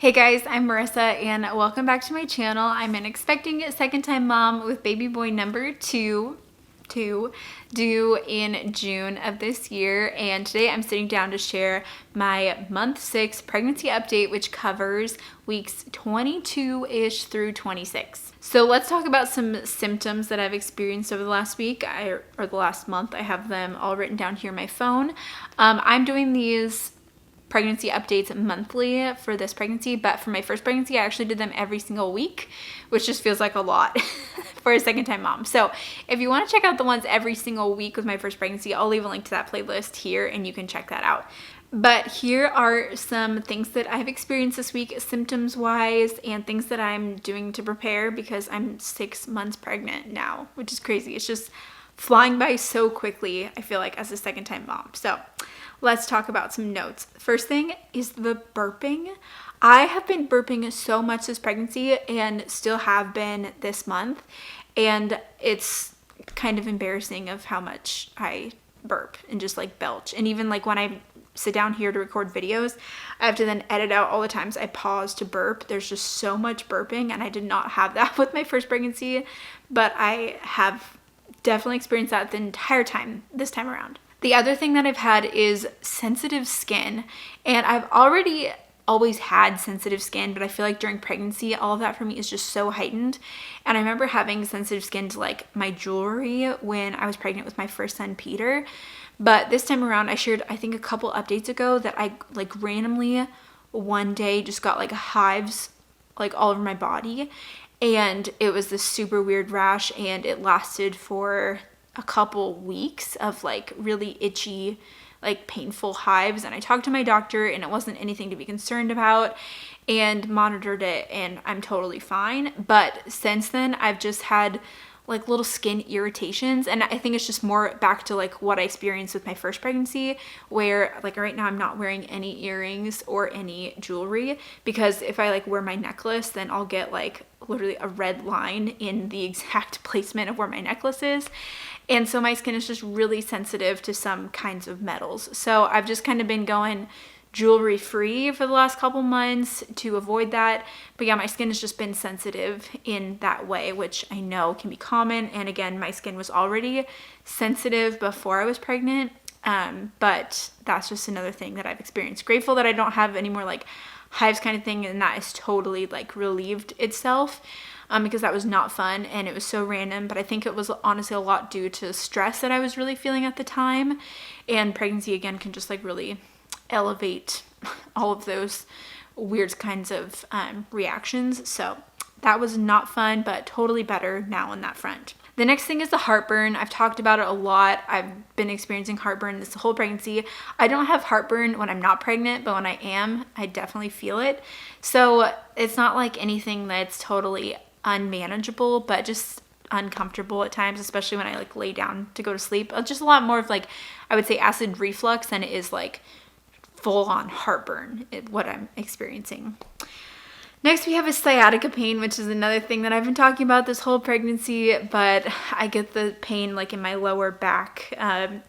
Hey guys, I'm Marissa and welcome back to my channel. I'm an expecting second time mom with baby boy number two due in June of this year, and today I'm sitting down to share my month 6 pregnancy update, which covers weeks 22-ish through 26. So let's talk about some symptoms that I've experienced over the last week or the last month. I have them all written down here on my phone. I'm doing these pregnancy updates monthly for this pregnancy, but for my first pregnancy I actually did them every single week, which just feels like a lot for a second time mom. So if you want to check out the ones every single week with my first pregnancy, I'll leave a link to that playlist here and you can check that out. But here are some things that I've experienced this week symptoms wise and things that I'm doing to prepare, because I'm 6 months pregnant now, which is crazy. It's just flying by so quickly, I feel like, as a second time mom. So let's talk about some notes. First thing is the burping. I have been burping so much this pregnancy and still have been this month. And it's kind of embarrassing of how much I burp and just like belch. And even like when I sit down here to record videos, I have to then edit out all the times I pause to burp. There's just so much burping, and I did not have that with my first pregnancy, but I have definitely experienced that the entire time this time around. The other thing that I've had is sensitive skin, and I've always had sensitive skin, but I feel like during pregnancy, all of that for me is just so heightened. And I remember having sensitive skin to like my jewelry when I was pregnant with my first son, Peter. But this time around, I shared, I think a couple updates ago, that I like randomly one day just got like hives like all over my body. And it was this super weird rash, and it lasted for a couple weeks of like really itchy, like painful hives. And I talked to my doctor, and it wasn't anything to be concerned about, and monitored it, and I'm totally fine. But since then, I've just had like little skin irritations, and I think it's just more back to like what I experienced with my first pregnancy, where like right now I'm not wearing any earrings or any jewelry, because if I like wear my necklace, then I'll get like literally a red line in the exact placement of where my necklace is. And so my skin is just really sensitive to some kinds of metals. So I've just kind of been going jewelry free for the last couple months to avoid that. But yeah, my skin has just been sensitive in that way, which I know can be common. And again, my skin was already sensitive before I was pregnant. But that's just another thing that I've experienced. Grateful that I don't have any more like hives kind of thing, and that is totally like relieved itself. Because that was not fun and it was so random, but I think it was honestly a lot due to stress that I was really feeling at the time. And pregnancy again can just like really elevate all of those weird kinds of reactions. So that was not fun, but totally better now on that front. The next thing is the heartburn. I've talked about it a lot. I've been experiencing heartburn this whole pregnancy. I don't have heartburn when I'm not pregnant, but when I am, I definitely feel it. So it's not like anything that's totally unmanageable, but just uncomfortable at times, especially when I like lay down to go to sleep. Just a lot more of like, I would say, acid reflux than it is like full on heartburn, what I'm experiencing. Next, we have a sciatica pain, which is another thing that I've been talking about this whole pregnancy, but I get the pain like in my lower back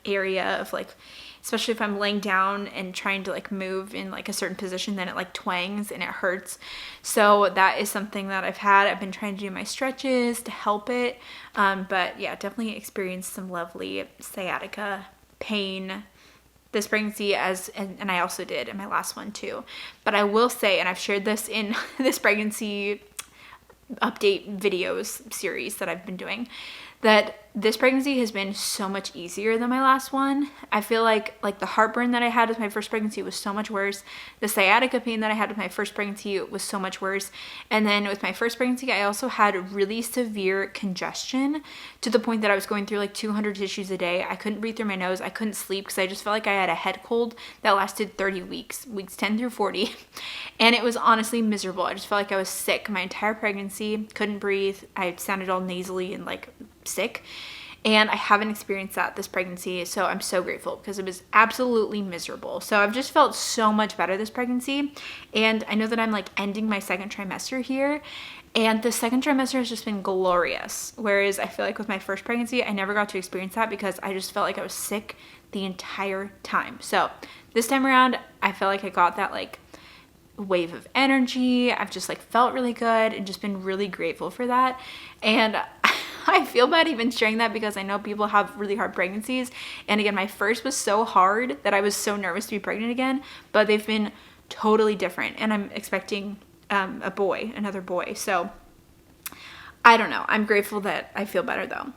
area of like, especially if I'm laying down and trying to like move in like a certain position, then it like twangs and it hurts. So that is something that I've had. I've been trying to do my stretches to help it. But yeah, definitely experienced some lovely sciatica pain this pregnancy, and I also did in my last one too. But I will say, and I've shared this in this pregnancy update videos series that I've been doing, that this pregnancy has been so much easier than my last one. I feel like the heartburn that I had with my first pregnancy was so much worse. The sciatica pain that I had with my first pregnancy was so much worse. And then with my first pregnancy, I also had really severe congestion to the point that I was going through like 200 tissues a day. I couldn't breathe through my nose. I couldn't sleep because I just felt like I had a head cold that lasted 30 weeks 10 through 40. And it was honestly miserable. I just felt like I was sick my entire pregnancy, couldn't breathe. I sounded all nasally and like sick. And I haven't experienced that this pregnancy, so I'm so grateful because it was absolutely miserable. So I've just felt so much better this pregnancy, and I know that I'm like ending my second trimester here, and the second trimester has just been glorious. Whereas I feel like with my first pregnancy, I never got to experience that because I just felt like I was sick the entire time. So this time around, I felt like I got that like wave of energy. I've just like felt really good and just been really grateful for that. And I feel bad even sharing that because I know people have really hard pregnancies. And again, my first was so hard that I was so nervous to be pregnant again, but they've been totally different. And I'm expecting another boy. So I don't know. I'm grateful that I feel better though.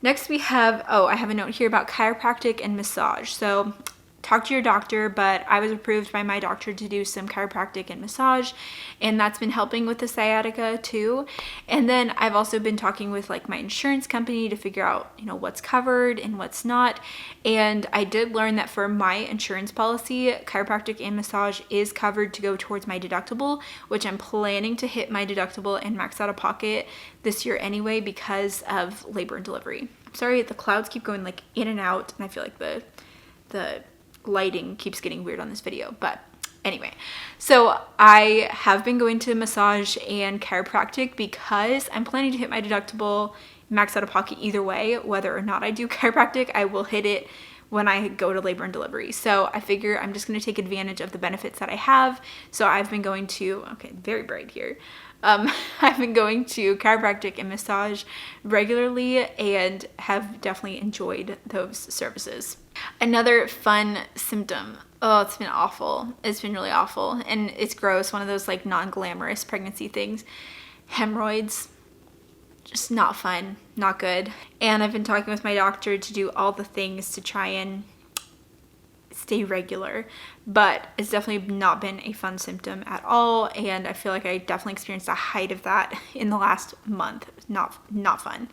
Next we have, I have a note here about chiropractic and massage. So talk to your doctor, but I was approved by my doctor to do some chiropractic and massage, and that's been helping with the sciatica too. And then I've also been talking with like my insurance company to figure out, what's covered and what's not. And I did learn that for my insurance policy, chiropractic and massage is covered to go towards my deductible, which I'm planning to hit my deductible and max out of pocket this year anyway because of labor and delivery. Sorry, the clouds keep going like in and out, and I feel like the lighting keeps getting weird on this video, but anyway, so I have been going to massage and chiropractic because I'm planning to hit my deductible, max out of pocket either way. Whether or not I do chiropractic, I will hit it when I go to labor and delivery. So I figure I'm just going to take advantage of the benefits that I have. So I've been going to, very bright here. I've been going to chiropractic and massage regularly and have definitely enjoyed those services. Another fun symptom. Oh, it's been awful. It's been really awful. And it's gross. One of those like non-glamorous pregnancy things. Hemorrhoids. Just not fun. Not good. And I've been talking with my doctor to do all the things to try and stay regular, but it's definitely not been a fun symptom at all. And I feel like I definitely experienced a height of that in the last month. Not fun.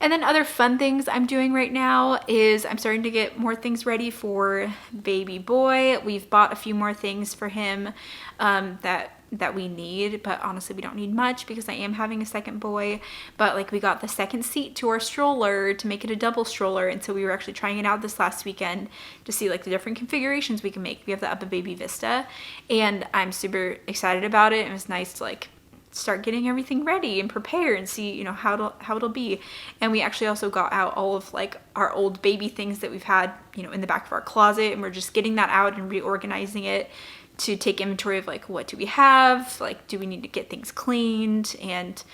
And then other fun things I'm doing right now is I'm starting to get more things ready for baby boy. We've bought a few more things for him that we need, but honestly we don't need much because I am having a second boy. But like we got the second seat to our stroller to make it a double stroller, and so we were actually trying it out this last weekend to see like the different configurations we can make. We have the Up a Baby Vista, and I'm super excited about it. It was nice to like start getting everything ready and prepare and see how it'll be. And we actually also got out all of like our old baby things that we've had in the back of our closet, and we're just getting that out and reorganizing it to take inventory of like what do we have, like do we need to get things cleaned and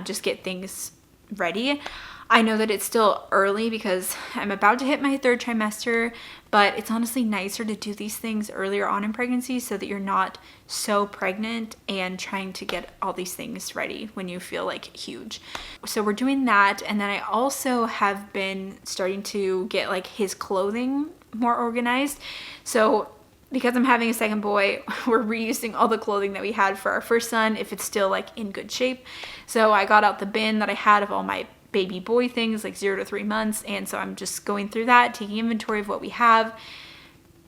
just get things ready. I know that it's still early because I'm about to hit my 3rd trimester, but it's honestly nicer to do these things earlier on in pregnancy so that you're not so pregnant and trying to get all these things ready when you feel like huge. So we're doing that. And then I also have been starting to get like his clothing more organized. So because I'm having a second boy, we're reusing all the clothing that we had for our first son if it's still like in good shape. So I got out the bin that I had of all my baby boy things like 0 to 3 months, and so I'm just going through that, taking inventory of what we have,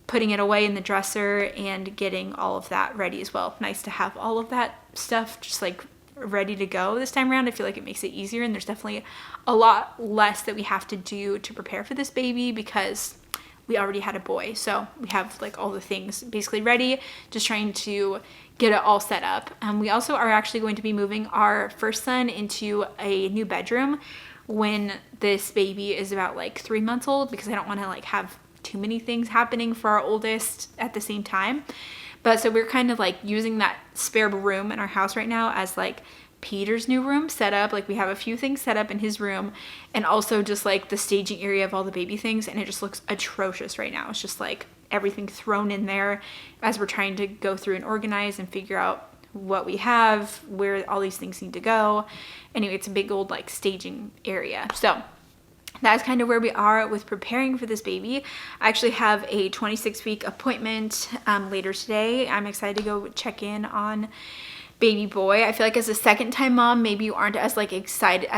putting it away in the dresser, and getting all of that ready as well. Nice to have all of that stuff just like ready to go this time around. I feel like it makes it easier, and there's definitely a lot less that we have to do to prepare for this baby because we already had a boy. So we have like all the things basically ready, just trying to get it all set up. We also are actually going to be moving our first son into a new bedroom when this baby is about like 3 months old, because I don't want to like have too many things happening for our oldest at the same time. But so we're kind of like using that spare room in our house right now as like Peter's new room set up. Like we have a few things set up in his room, and also just like the staging area of all the baby things, and it just looks atrocious right now. It's just like everything thrown in there as we're trying to go through and organize and figure out what we have, where all these things need to go. Anyway, it's a big old like staging area. So that's kind of where we are with preparing for this baby. I actually have a 26-week appointment later today. I'm excited to go check in on baby boy. I feel like as a second time mom, maybe you aren't as like excited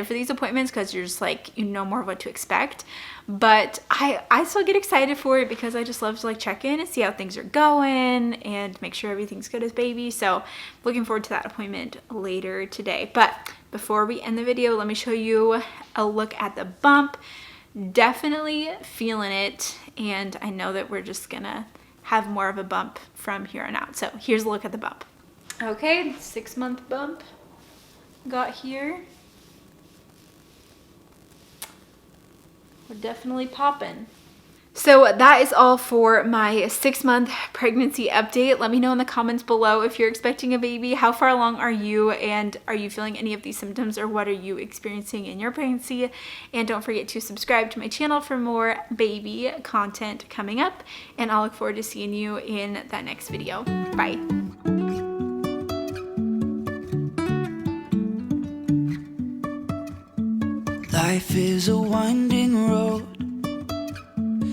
for these appointments because you're just like, you know more of what to expect. But I still get excited for it because I just love to like check in and see how things are going and make sure everything's good as baby. So looking forward to that appointment later today. But before we end the video, let me show you a look at the bump. Definitely feeling it, and I know that we're just gonna have more of a bump from here on out. So here's a look at the bump. Okay, 6-month bump got here. We're definitely popping. So that is all for my 6-month pregnancy update. Let me know in the comments below if you're expecting a baby. How far along are you, and are you feeling any of these symptoms, or what are you experiencing in your pregnancy? And don't forget to subscribe to my channel for more baby content coming up, and I'll look forward to seeing you in that next video. Bye. Life is a winding road,